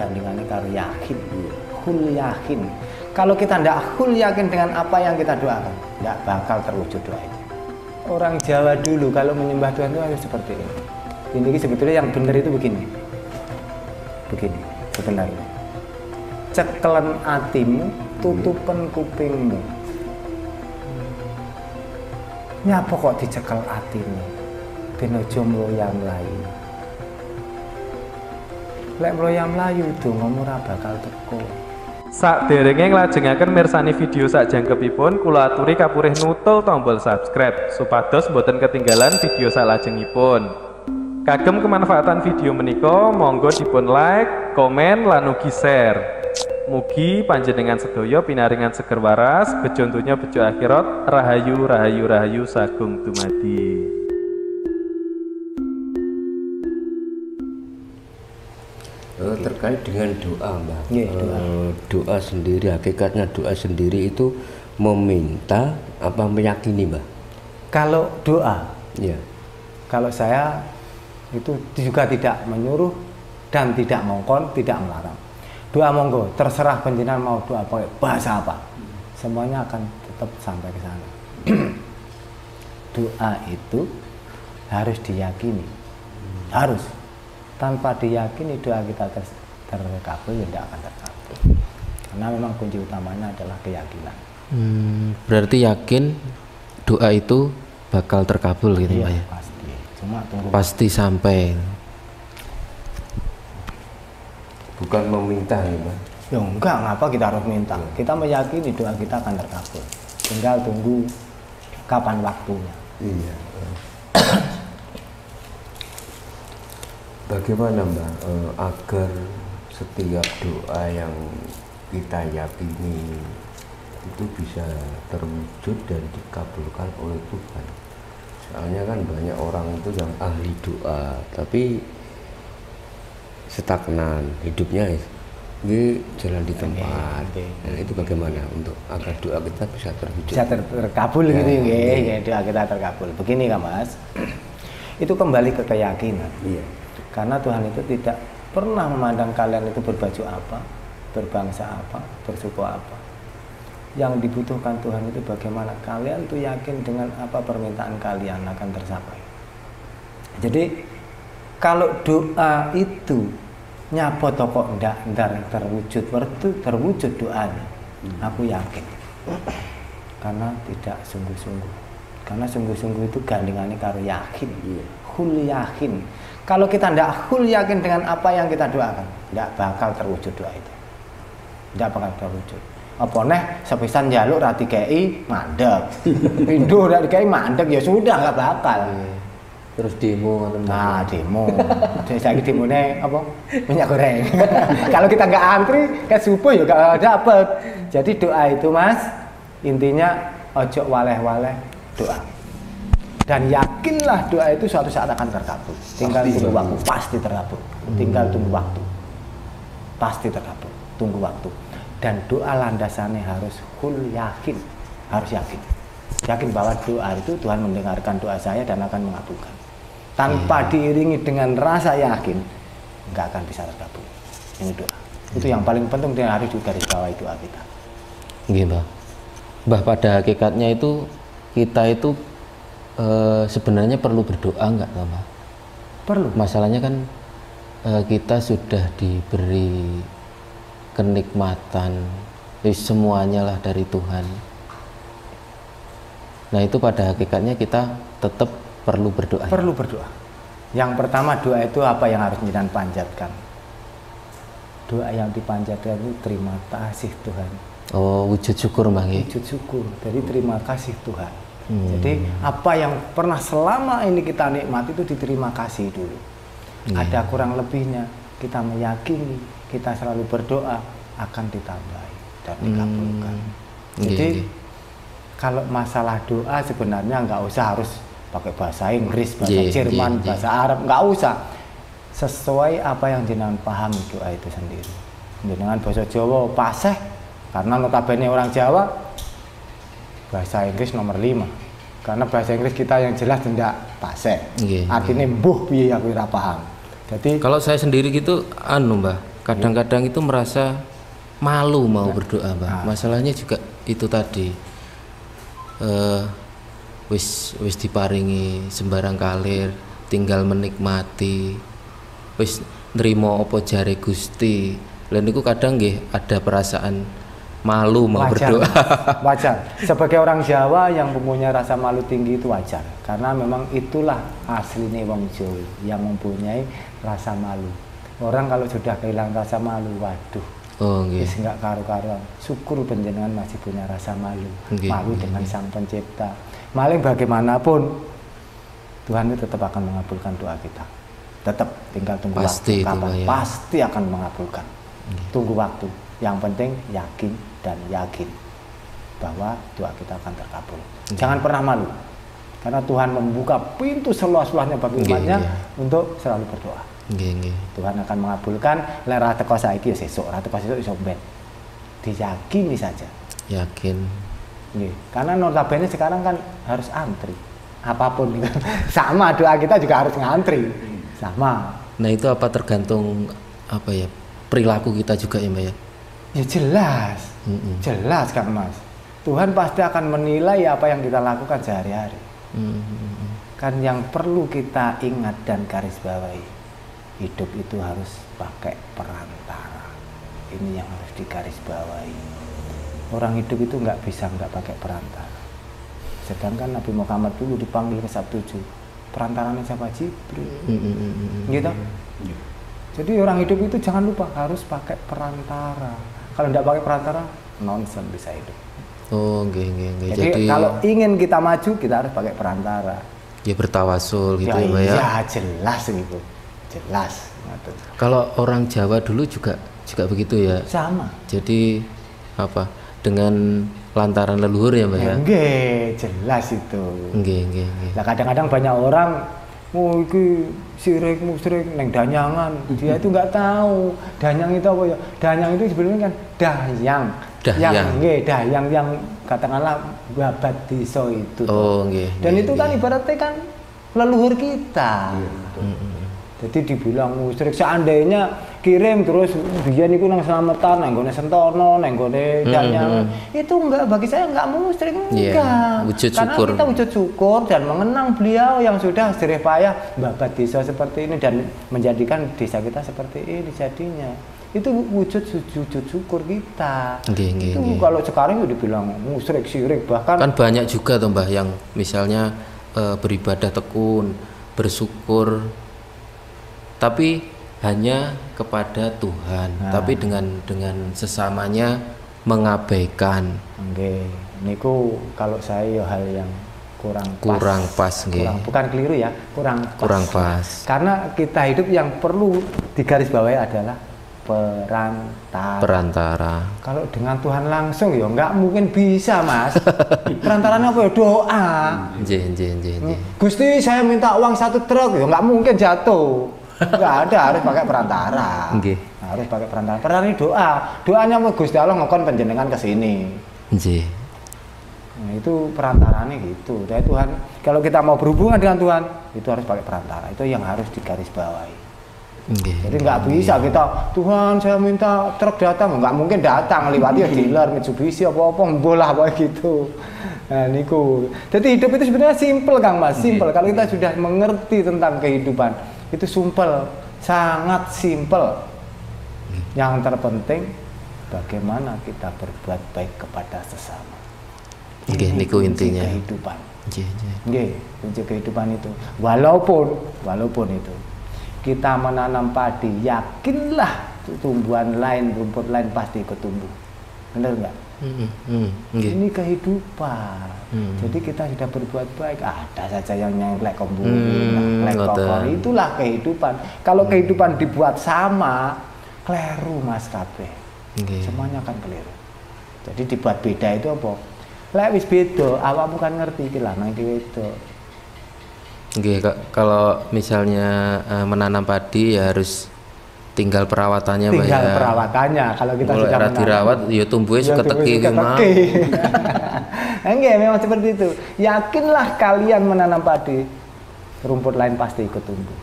gandingannya karo yakin. Hul yakin. Kalau kita tidak hul yakin dengan apa yang kita doakan, tidak bakal terwujud doa itu. Orang Jawa dulu kalau menyembah Tuhan itu harus seperti ini. Ini sebetulnya yang benar itu begini. Begini sebenarnya. Cekelen atimu, tutupen kupingmu. Nyapa kok dicekel atimu? Ben aja mloya-mlayu. Lek mloya-mlayu dongamu ora bakal teko. Sakderenge nglajengaken mirsani video sakjangkepipun, kula aturi kapurih nutul tombol subscribe supados boten ketinggalan video salajengipun. Kagem kemanfaatan video menika monggo dipun like, komen lan ugi share. Mugi panjenengan sedaya pinaringan seger waras, bejo donya bejo akhirat, rahayu rahayu rahayu sagung dumadi. Terkait dengan doa, Mbak. Doa. Doa sendiri, hakikatnya doa sendiri itu meminta apa meyakini, Mbak? Kalau doa, Ya. kalau saya itu juga tidak menyuruh dan tidak mongkon, tidak melarang. Doa monggo, terserah panjenengan mau doa pakai bahasa apa, semuanya akan tetap sampai ke sana. Doa itu harus diyakini, harus. Tanpa diyakini doa kita terkabul, ya tidak akan terkabul. Karena memang kunci utamanya adalah keyakinan. Berarti yakin doa itu bakal terkabul gitu, Pak ya? Pasti. Cuma tunggu. Pasti sampai. Bukan meminta, ya, Mbak. Ya enggak, ngapa kita harus minta? Kita meyakini doa kita akan terkabul. Tinggal tunggu kapan waktunya. Iya. Bagaimana, Mbak, agar setiap doa yang kita yakini itu bisa terwujud dan dikabulkan oleh Tuhan? Soalnya kan banyak orang itu yang ahli doa, tapi stagnan hidupnya ini jalan di tempat. Nah, itu bagaimana untuk agar doa kita bisa terwujud? Bisa terkabul gitu ya, doa kita terkabul. Begini kan Mas, itu kembali ke keyakinan. Iya. Karena Tuhan itu tidak pernah memandang kalian itu berbaju apa, berbangsa apa, bersuku apa. Yang dibutuhkan Tuhan itu bagaimana kalian tuh yakin dengan apa permintaan kalian akan tercapai. Jadi kalau doa itu nyapa toko ndak terwujud doanya, aku yakin. Karena tidak sungguh-sungguh. Karena sungguh-sungguh itu gandingannya karo yakin. Hul yakin. Kalau kita ndak hul yakin dengan apa yang kita doakan, ndak bakal terwujud doa itu. Ndak bakal terwujud. Apa neh sepisan njaluk ra dikei mandek. Pindho ra dikei mandek ya sudah nggak bakal. Terus demo ngoten. Nah, demo. Saiki demone apa? Minyak goreng. Kalau kita nggak antri, ke subuh ya nggak dapet. Jadi doa itu Mas, intinya ojo waleh-waleh doa. Dan yakinlah doa itu suatu saat akan terkabul. Tinggal tunggu waktu, pasti terkabul. Tinggal tunggu waktu, pasti terkabul. Tunggu waktu. Dan doa landasannya harus hul yakin, harus yakin. Yakin bahwa doa itu Tuhan mendengarkan doa saya dan akan mengabulkan. Tanpa diiringi dengan rasa yakin, nggak akan bisa terkabul. Ini doa. Itu yang paling penting dan harus digarisbawahi doa kita. Nggih, Mbah. Mbah, pada hakikatnya itu kita itu sebenarnya perlu berdoa nggak, Mbah? Perlu. Masalahnya kan kita sudah diberi kenikmatan semuanya lah dari Tuhan. Nah, itu pada hakikatnya kita tetap perlu berdoa. Perlu berdoa. Yang pertama doa itu apa yang harus kita panjatkan? Doa yang dipanjatkan itu terima kasih Tuhan. Oh, wujud syukur, Mbah. Wujud syukur. Jadi terima kasih Tuhan. Jadi apa yang pernah selama ini kita nikmati itu diterima kasih dulu. Ada kurang lebihnya, kita meyakini, kita selalu berdoa akan ditambahi dan dikabulkan. Jadi kalau masalah doa sebenarnya nggak usah harus pakai bahasa Inggris, bahasa Jerman, bahasa Arab, nggak usah. Sesuai apa yang jenengan pahami doa itu sendiri. Jenengan bahasa Jawa paseh, karena notabene orang Jawa bahasa Inggris nomor 5. Karena bahasa Inggris kita yang jelas tidak paseh. Artinya mbuh piye aku ora paham. Jadi kalau saya sendiri gitu Mbah, kadang-kadang itu merasa malu mau berdoa, Mbak. Masalahnya juga itu tadi, wis diparingi sembarang kalir, tinggal menikmati, wis nrimo apa jare Gusti. Lan niku kadang nggih ada perasaan malu mau berdoa. Wajar. Sebagai orang Jawa yang mempunyai rasa malu tinggi itu wajar, karena memang itulah aslinya wong Jawa yang mempunyai rasa malu. Orang kalau sudah kehilangan rasa malu, waduh, wis enggak karu-karuan. Syukur panjenengan masih punya rasa malu, malu dengan Sang Pencipta. Maling bagaimanapun Tuhan itu tetap akan mengabulkan doa kita. Tetap, tinggal tunggu pasti waktu kapan, ya. pasti akan mengabulkan. Tunggu waktu. Yang penting yakin dan yakin bahwa doa kita akan terkabul. Jangan pernah malu, karena Tuhan membuka pintu seluas-luasnya bagi umatnya untuk selalu berdoa. Tuhan akan mengabulkan. Lek ra teko saiki ya sesuk, ra teko sesuk iso ben. Diyakini saja. Yakin. Nggih, karena notabene sekarang kan harus antri. Apapun gitu. Sama doa kita juga harus ngantri. Sama. Nah, itu apa tergantung apa ya? Perilaku kita juga ya, Mbak ya? Ya jelas. Jelas Kang Mas. Tuhan pasti akan menilai apa yang kita lakukan sehari-hari. Kan yang perlu kita ingat dan garis bawahi, hidup itu harus pakai perantara. Ini yang harus digarisbawahi. Orang hidup itu nggak bisa nggak pakai perantara. Sedangkan Nabi Muhammad dulu dipanggil ke Sabtu 7, perantaranya siapa? Jibril. Gitu. Jadi orang hidup itu jangan lupa harus pakai perantara. Kalau nggak pakai perantara, nonsen bisa hidup. Jadi kalau ingin kita maju, kita harus pakai perantara. Ya bertawasul gitu ya, Mbak ya. Ya jelas gitu. Jelas. Kalau orang Jawa dulu juga begitu ya. Sama. Jadi apa? Dengan lantaran leluhur ya, Mbak ya. Nggih, jelas itu. Nggih. Nah, kadang-kadang banyak orang iki sirik musyrik neng danyangan. Dia itu nggak tahu. Danyang itu apa ya? Danyang itu sebenarnya kan dayang. Dayang yang katakanlah babat desa itu. Dan itu kan ibaratnya kan leluhur kita. Jadi dibilang musyrik, seandainya kirim terus biyen niku nang Slametan, nang gone Sentono, nang gone Danyangan, itu enggak, bagi saya enggak musyrik, enggak. Wujud karena syukur. kita wujud syukur dan mengenang beliau yang sudah jerih payah babat desa seperti ini dan menjadikan desa kita seperti ini jadinya. Itu wujud syukur kita. Itu kalau sekarang itu dibilang musyrik, syirik, bahkan kan banyak juga tuh Mbah yang misalnya beribadah tekun, bersyukur, tapi hanya kepada Tuhan, tapi dengan sesamanya mengabaikan. Niku kalau saya ya hal yang kurang pas, bukan keliru ya, kurang pas. Karena kita hidup yang perlu digarisbawahi adalah perantara. Kalau dengan Tuhan langsung ya nggak mungkin bisa, Mas. Perantaranya apa ya? Doa. Gusti, saya minta uang 1 truk, ya nggak mungkin jatuh. Nggak ada, harus pakai perantara. Harus pakai perantara. Perantara ini doa. Doanya Gusti Allah ngokon panjenengan ke sini. Nah, itu perantaranya gitu. Dari Tuhan, kalau kita mau berhubungan dengan Tuhan, itu harus pakai perantara. Itu yang harus digarisbawahi. Jadi nggak bisa kita, Tuhan saya minta truk datang, nggak mungkin datang lewati dealer Mitsubishi apa-apa, bolah apa gitu. Nah niku. Jadi hidup itu sebenarnya simpel Kang Mas, simpel. Kalau kita sudah mengerti tentang kehidupan, itu simpel, sangat simpel. Yang terpenting bagaimana kita berbuat baik kepada sesama. Niku intinya. Kehidupan. Kunci kehidupan itu. Walaupun itu kita menanam padi, yakinlah tumbuhan lain, rumput lain pasti ikut tumbuh. Benar nggak? Ini kehidupan. Jadi kita sudah berbuat baik, ada saja yang nyelek nyelek kokor. Itulah kehidupan. Kalau kehidupan dibuat sama, keliru Mas kabeh. Semuanya akan keliru. Jadi dibuat beda itu apa? Lek wis beda, awakmu kan ngerti iki lah nang itu. Kalau misalnya menanam padi ya harus tinggal perawatannya, Mbak. Tinggal perawatannya. Kalau kita sudah dirawat, ya tumbuhnya seketeki mau. Memang seperti itu. Yakinlah kalian menanam padi, rumput lain pasti ikut tumbuh.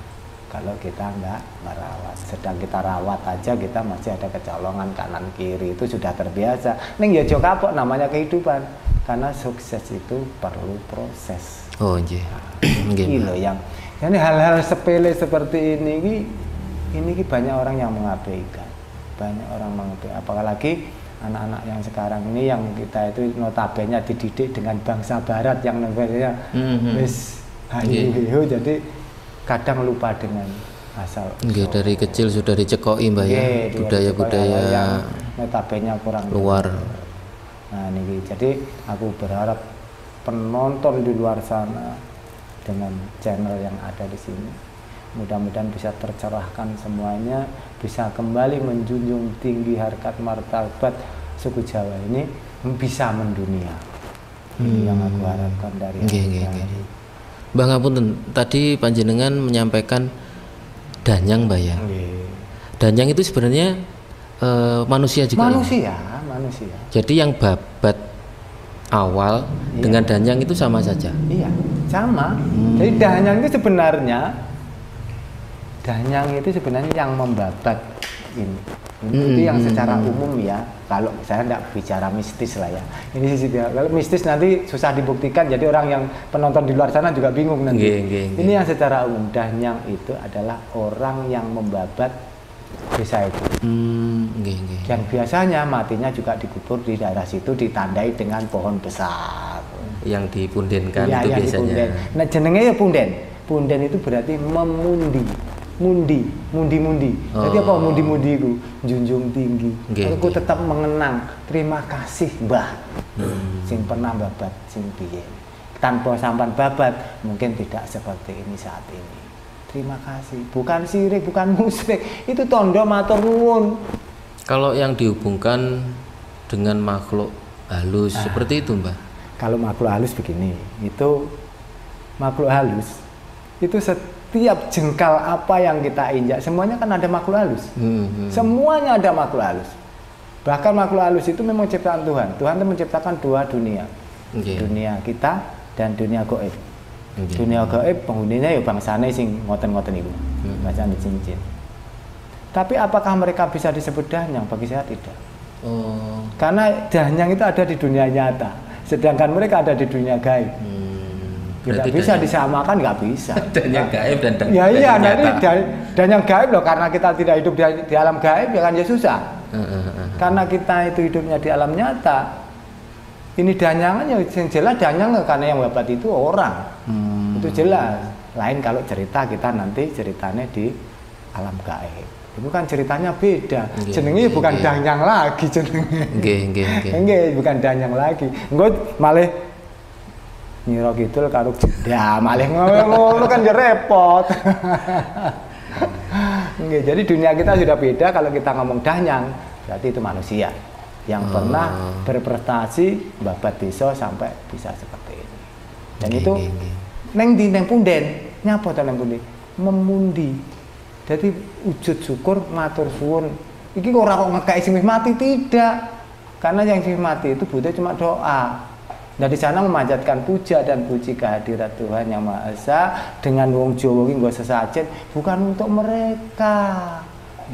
kalau kita nggak merawat. Sedang kita rawat aja kita masih ada kecolongan kanan kiri, itu sudah terbiasa. Ning ya jo kapok namanya kehidupan. Karena sukses itu perlu proses. Oh nggih. Nggih. Ini loh yang jadi hal-hal sepele seperti ini banyak orang yang mengabaikan. Banyak orang mengabaikan, apalagi anak-anak yang sekarang ini yang kita itu notabene dididik dengan bangsa barat yang namanya wis hayu, jadi kadang lupa dengan asal dari kecil sudah dicekoki Mbah ya, budaya-budaya yang notabene kurang luar. Nah ini jadi aku berharap penonton di luar sana dengan channel yang ada di sini mudah-mudahan bisa tercerahkan semuanya, bisa kembali menjunjung tinggi harkat martabat suku Jawa ini, bisa mendunia. Ini yang aku harapkan dari Bang Ngapunten, tadi panjenengan menyampaikan danyang Mbah ya. Danyang itu sebenarnya manusia juga. Manusia. Jadi yang babat awal dengan danyang itu sama saja. Iya, sama. Jadi danyang itu sebenarnya yang membabat ini. Itu yang secara umum ya. Kalau saya tidak bicara mistis lah ya. Ini sih kalau mistis nanti susah dibuktikan. Jadi orang yang penonton di luar sana juga bingung nanti. Ini yang secara umum, danyang itu adalah orang yang membabat desa itu. Dan biasanya matinya juga dikubur di daerah situ, ditandai dengan pohon besar. Yang dipundenkan ya, itu yang biasanya. Dipunden. Nah jenenge ya punden. Punden itu berarti memundi. Mundi. Jadi apa mundi itu? Junjung tinggi. Aku tetap mengenang. Terima kasih Mbah. Sing pernah babat sing piye. Tanpa sampan babat mungkin tidak seperti ini saat ini. Terima kasih. Bukan sirik, bukan musyrik. Itu tondo matur nuwun. Kalau yang dihubungkan dengan makhluk halus seperti itu Mbah. Kalau makhluk halus begini, itu makhluk halus itu setiap jengkal apa yang kita injak semuanya kan ada makhluk halus. Semuanya ada makhluk halus. Bahkan makhluk halus itu memang ciptaan Tuhan. Tuhan itu menciptakan dua dunia. Dunia kita dan dunia gaib. Dunia gaib penghuninya ya bangsane sing ngoten-ngoten iku. Bacaan cincin. Tapi apakah mereka bisa disebut danyang? Bagi saya tidak. Karena danyang itu ada di dunia nyata, sedangkan mereka ada di dunia gaib. Tidak bisa disamakan, nggak bisa. Danyang gaib dan danyang gaib loh, karena kita tidak hidup di alam gaib ya kan ya susah. Karena kita itu hidupnya di alam nyata. Ini danyangan yang jelas danyang karena yang babat itu orang. Itu jelas. Lain kalau cerita kita nanti ceritanya di alam gaib. Itu kan ceritanya beda. Jenenge bukan danyang lagi jenenge. Nggih, bukan danyang lagi. Engko malih Nyiro Kidul karo jeda malih ngono kan ya repot. Nggih, jadi dunia kita sudah beda. Kalau kita ngomong danyang berarti itu manusia yang pernah berprestasi babat desa sampai bisa seperti ini. Dan itu neng punden nyapa to neng pundi memundi. Jadi wujud syukur matur suwun. Iki ora kok ngekeki sing wis mati, tidak. Karena yang sing mati itu butuh cuma doa. Nah di sana memanjatkan puja dan puji kehadirat Tuhan Yang Maha Esa dengan wong Jawa iki nggo sesajen bukan untuk mereka.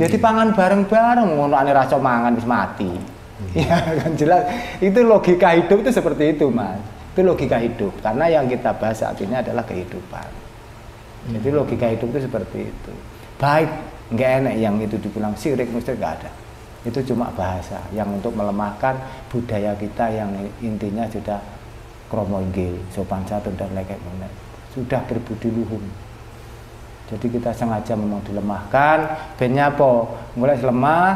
Jadi pangan bareng-bareng ngono ane rasa mangan wis mati. Ya kan jelas. Itu logika hidup itu seperti itu, Mas. Itu logika hidup. Karena yang kita bahas saat ini adalah kehidupan. Jadi logika hidup itu seperti itu. Baik, nggak enak yang itu dibilang syirik musyrik nggak ada. Itu cuma bahasa yang untuk melemahkan budaya kita yang intinya sudah kromo inggil, sopan santun dan lain-lain. Sudah berbudi luhur. Jadi kita sengaja memang dilemahkan. Bennya apa? Mulai lemah,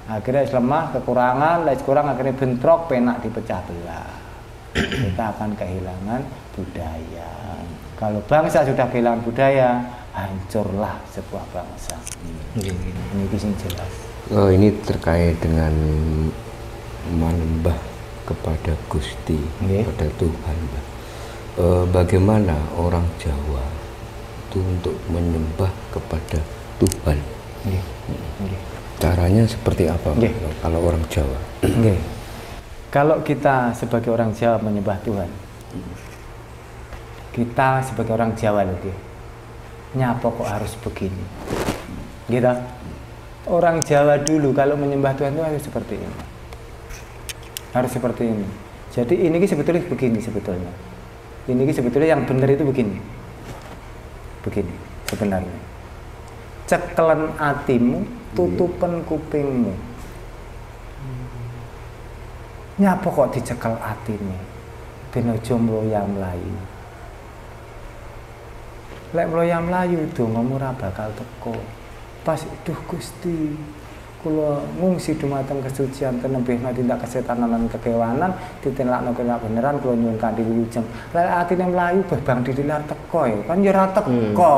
akhirnya lemah, kekurangan, lagi kurang akhirnya bentrok, penak dipecah belah. Kita akan kehilangan budaya. Kalau bangsa sudah kehilangan budaya, hancurlah sebuah bangsa. Ini sing jelas. Ini terkait dengan menyembah kepada Gusti, kepada Tuhan. Bagaimana orang Jawa itu untuk menyembah kepada Tuhan? Caranya seperti apa kalau orang Jawa? Kalau kita sebagai orang Jawa menyembah Tuhan, kita sebagai orang Jawa Nyapa kok harus begini? Gitu. Orang Jawa dulu kalau menyembah Tuhan itu harus seperti ini. Harus seperti ini. Jadi ini sebetulnya begini sebetulnya. Ini sebetulnya yang benar itu begini. Begini sebenarnya. Cekelen atimu, tutupen kupingmu. Nyapa kok dicekel atine? Ben aja mloya-mlayu. Lek mloya-mlayu dongamu ora bakal teko. Pas duh Gusti, kula ngungsi dumateng kesucian tenebihna tindak kesetanan lan kekewanan ditinlakno kena beneran kula nyuwun kanthi wilujeng. Lek atine mlayu bang didilar teko ya, kan ya ora teko.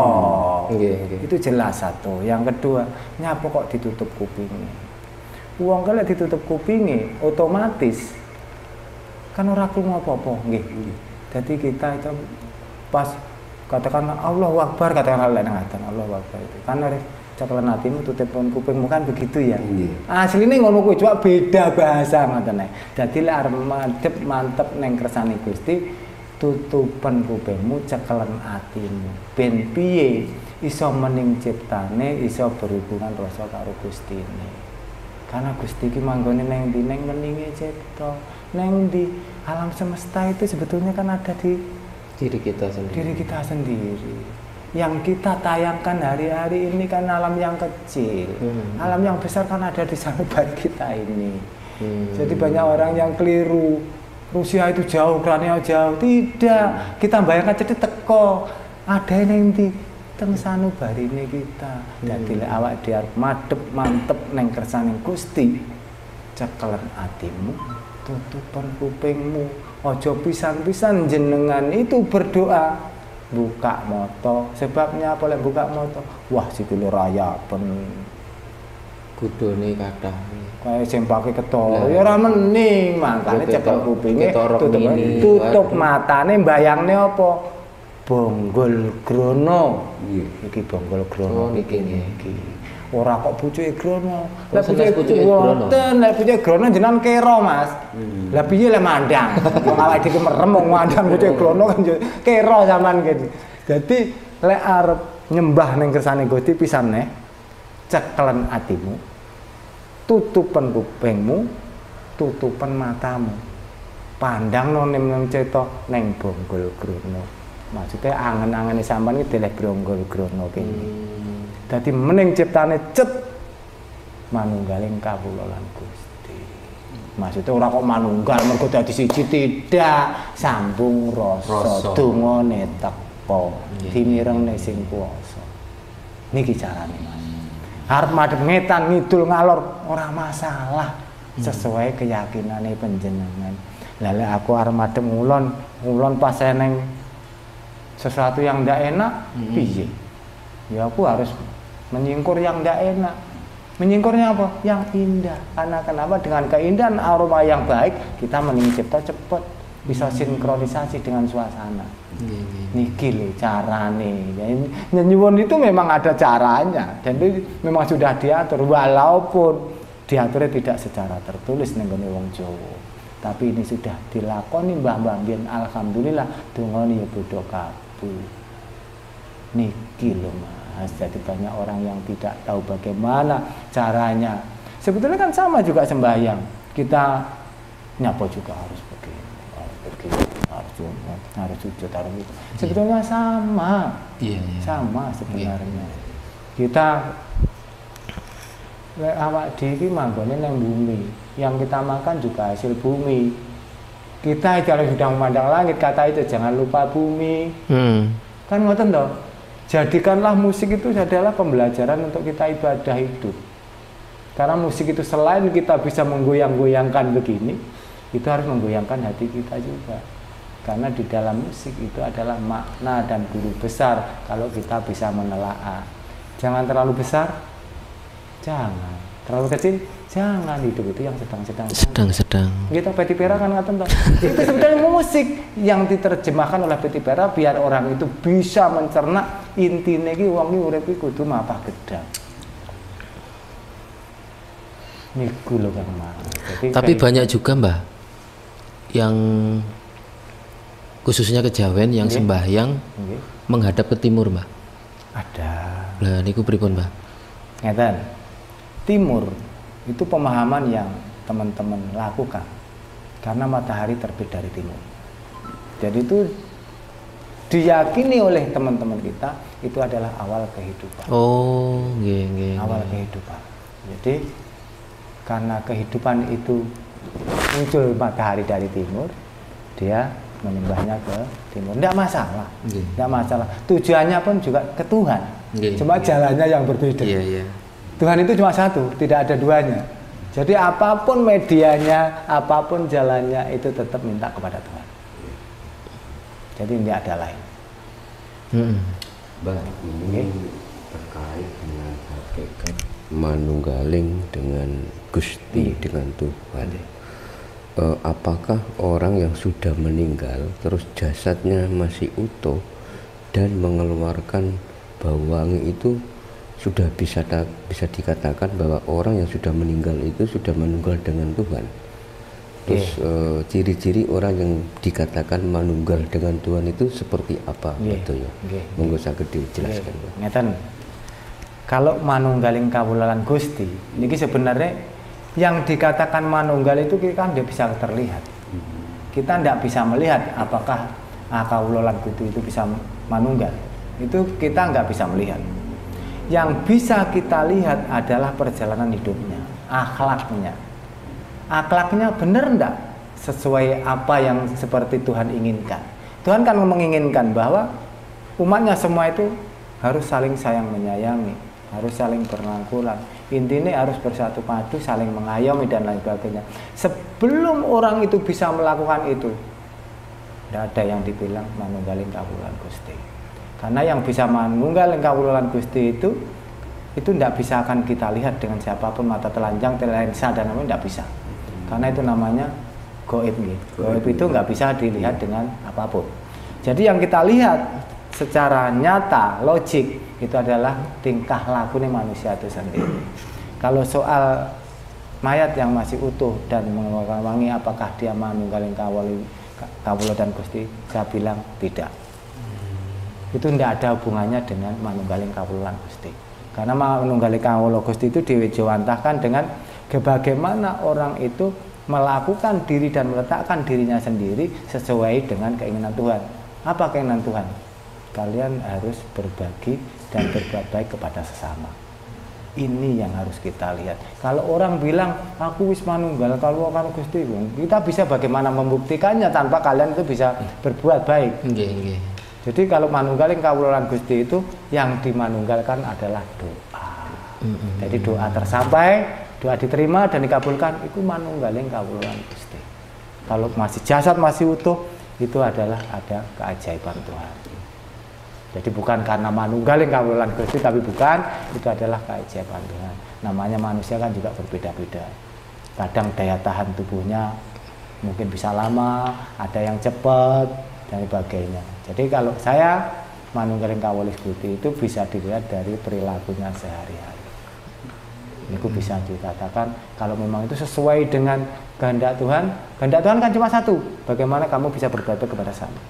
Itu jelas satu. Yang kedua, nyapa kok ditutup kupingnya? Wong kalau ditutup kupingnya otomatis kan ora krungu apa-apa nggih. Jadi kita itu pas katakan Allahu Akbar, katakan Allah ngaten Allahu Akbar itu kan harus cekelen atimu tutupkan kupingmu kan begitu ya. Asline ngono kuwi cuma beda bahasa ngoten ae. Dadi lek arep mantep neng kersane Gusti tutupan kupingmu cekelen atimu. Ben piye iso mening ciptane iso berhubungan rasa karo Gustine. Karena Gusti ki manggone neng ndi neng meninge cipta. Neng di alam semesta itu sebetulnya kan ada di diri kita sendiri. Diri kita sendiri. Yang kita tayangkan hari-hari ini kan alam yang kecil. Alam yang besar kan ada di sahabat kita ini. Jadi banyak orang yang keliru. Rusia itu jauh, Ukraina jauh. Tidak. Kita bayangkan jadi teko. Ada yang di teng sanubarine kita. Dadi lek awak dhewe arep madhep mantep neng kersaning Gusti. Cekelen atimu, tutupan kupingmu. Ojo pisan-pisan jenengan itu berdoa. Buka moto, sebabnya apa lek buka moto? Wah sikile rayapen. Kudune kathah. Kae sing pake ketara ya ora mening, mangkane cekel kupinge tutup matane mbayangne apa? Bonggol grono. Iki bonggol grono iki. Ora kok pucuke grono. Lek pucuke grono, lek pucuke grono jenengan kero, Mas. Lah piye lek mandang? Wong awake dhewe merem wong mandang pucuke grono kan kero sampean gitu. Dadi lek arep nyembah ning kersane Gusti pisan neh cekelen atimu. Tutupan kupingmu, tutupan matamu. Pandang no ning ceta ning bonggol grono. Maksudnya angen-angene sampean iki deleh bonggol grono kene. Dadi mening ciptane cet manunggaling kawula lan Gusti. Maksudnya ora kok manunggal mergo dadi siji, tidak, sambung rasa dongane teko dimirengne sing kuwasa. Niki carane Mas. Arep madhep ngetan ngidul ngalor ora masalah sesuai keyakinane panjenengan. Lah lek aku arep madhep ngulon pas eneng sesuatu yang ndak enak piye? Ya aku harus menyingkur yang tidak enak. Menyingkurnya apa? Yang indah. Karena kenapa? Dengan keindahan aroma yang baik kita mening cipta cepat bisa sinkronisasi dengan suasana. Niki lho carane. Nyuwun itu memang ada caranya dan itu memang sudah diatur walaupun diaturnya tidak secara tertulis ning gone wong Jawa. Tapi ini sudah dilakoni mbah-mbah mbiyen alhamdulillah dongane ya bodho kabeh. Niki lho Mas. Jadi banyak orang yang tidak tahu bagaimana caranya. Sebetulnya kan sama juga sembahyang. Kita nyapa juga harus begini, harus sujud, harus itu. Sebetulnya sama, sama sebenarnya. Kita awak dhewe manggone nang bumi. Yang kita makan juga hasil bumi. Kita kalau sudah memandang langit, kata itu jangan lupa bumi. Kan ngoten toh. Jadikanlah musik itu adalah pembelajaran untuk kita ibadah hidup. Karena musik itu selain kita bisa menggoyang-goyangkan begini, itu harus menggoyangkan hati kita juga. Karena di dalam musik itu adalah makna dan guru besar kalau kita bisa menelaah. Jangan terlalu besar, jangan. Terlalu kecil, jangan. Hidup itu yang sedang-sedang. Gitu Peti Pera kan ngaten toh. Itu sebetulnya musik yang diterjemahkan oleh Peti Pera biar orang itu bisa mencerna intine iki wong iki urip kudu mapah gedang. Niku lho Kang Mas. Tapi banyak juga Mbah yang khususnya kejawen yang sembahyang menghadap ke timur Mbah. Ada. Lah niku pripun, Mbah? Ngeten. Timur itu pemahaman yang teman-teman lakukan karena matahari terbit dari timur. Jadi itu diyakini oleh teman-teman kita itu adalah awal kehidupan. Oh, nggih. Awal kehidupan. Jadi karena kehidupan itu muncul matahari dari timur, dia menyembahnya ke timur. Tidak masalah. Nggih. Tidak masalah. Tujuannya pun juga ke Tuhan. Nggih. Cuma jalannya yang berbeda. Iya. Tuhan itu cuma satu, tidak ada duanya. Jadi apapun medianya, apapun jalannya itu tetap minta kepada Tuhan. Jadi tidak ada lain. Mbak, ini terkait dengan hakikat manunggaling dengan Gusti, dengan Tuhan. Apakah orang yang sudah meninggal terus jasadnya masih utuh dan mengeluarkan bau wangi itu sudah bisa dikatakan bahwa orang yang sudah meninggal itu sudah menunggal dengan Tuhan? Terus ciri-ciri orang yang dikatakan manunggal dengan Tuhan itu seperti apa? Betul ya? Monggo saged dijelaskan. Ngeten. Kalau manunggaling kawulalan Gusti, ini sebenarnya yang dikatakan manunggal itu kan tidak bisa terlihat. Kita tidak bisa melihat apakah kawulalan Gusti itu bisa manunggal. Itu kita nggak bisa melihat. Yang bisa kita lihat adalah perjalanan hidupnya, akhlaknya. Akhlaknya benar enggak sesuai apa yang seperti Tuhan inginkan. Tuhan kan menginginkan bahwa umatnya semua itu harus saling sayang menyayangi, harus saling berangkulan. Intinya harus bersatu padu, saling mengayomi dan lain sebagainya. Sebelum orang itu bisa melakukan itu, tidak ada yang dibilang manunggaling kawulan Gusti. Karena yang bisa manunggaling kawulan Gusti itu tidak bisa akan kita lihat dengan siapapun, mata telanjang, lensa dan lain-lain tidak bisa. Karena itu namanya goib. Goib itu nggak bisa dilihat dengan apapun. Jadi yang kita lihat secara nyata, logik itu adalah tingkah laku manusia itu sendiri. Kalau soal mayat yang masih utuh dan mengeluarkan wangi, apakah dia manunggaling kawula dan Gusti? Saya bilang tidak. Itu tidak ada hubungannya dengan manunggaling kawula Gusti. Karena manunggaling kawula Gusti itu diwejawantahkan dengan bagaimana orang itu melakukan diri dan meletakkan dirinya sendiri sesuai dengan keinginan Tuhan. Apa keinginan Tuhan? Kalian harus berbagi dan berbuat baik kepada sesama. Ini yang harus kita lihat. Kalau orang bilang aku wis manunggal kalau kan Gusti, kita bisa bagaimana membuktikannya tanpa kalian itu bisa berbuat baik. Nggih. Jadi kalau manunggaling kawulan Gusti itu yang dimanunggalkan adalah doa. Jadi doa tersampai, doa diterima dan dikabulkan, itu manunggaling kawulan Gusti. Kalau masih jasad masih utuh, itu adalah ada keajaiban Tuhan. Jadi bukan karena manunggaling kawulan Gusti, tapi bukan, itu adalah keajaiban Tuhan. Namanya manusia kan juga berbeda-beda. Kadang daya tahan tubuhnya mungkin bisa lama, ada yang cepat dan sebagainya. Jadi kalau saya manunggaling kawulis Gusti itu bisa dilihat dari perilakunya sehari-hari. Itu bisa dikatakan kalau memang itu sesuai dengan kehendak Tuhan. Kehendak Tuhan kan cuma satu, bagaimana kamu bisa berbuat baik kepada sesama.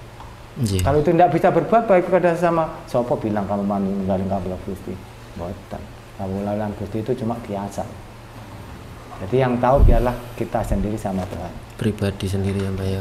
Kalau itu tidak bisa berbuat baik kepada sesama, siapa bilang kamu manunggaling kawulis Gusti? Boten. Kawulan Gusti itu cuma biasa. Jadi yang tahu biarlah kita sendiri sama Tuhan. Pribadi sendiri ya Mbak ya.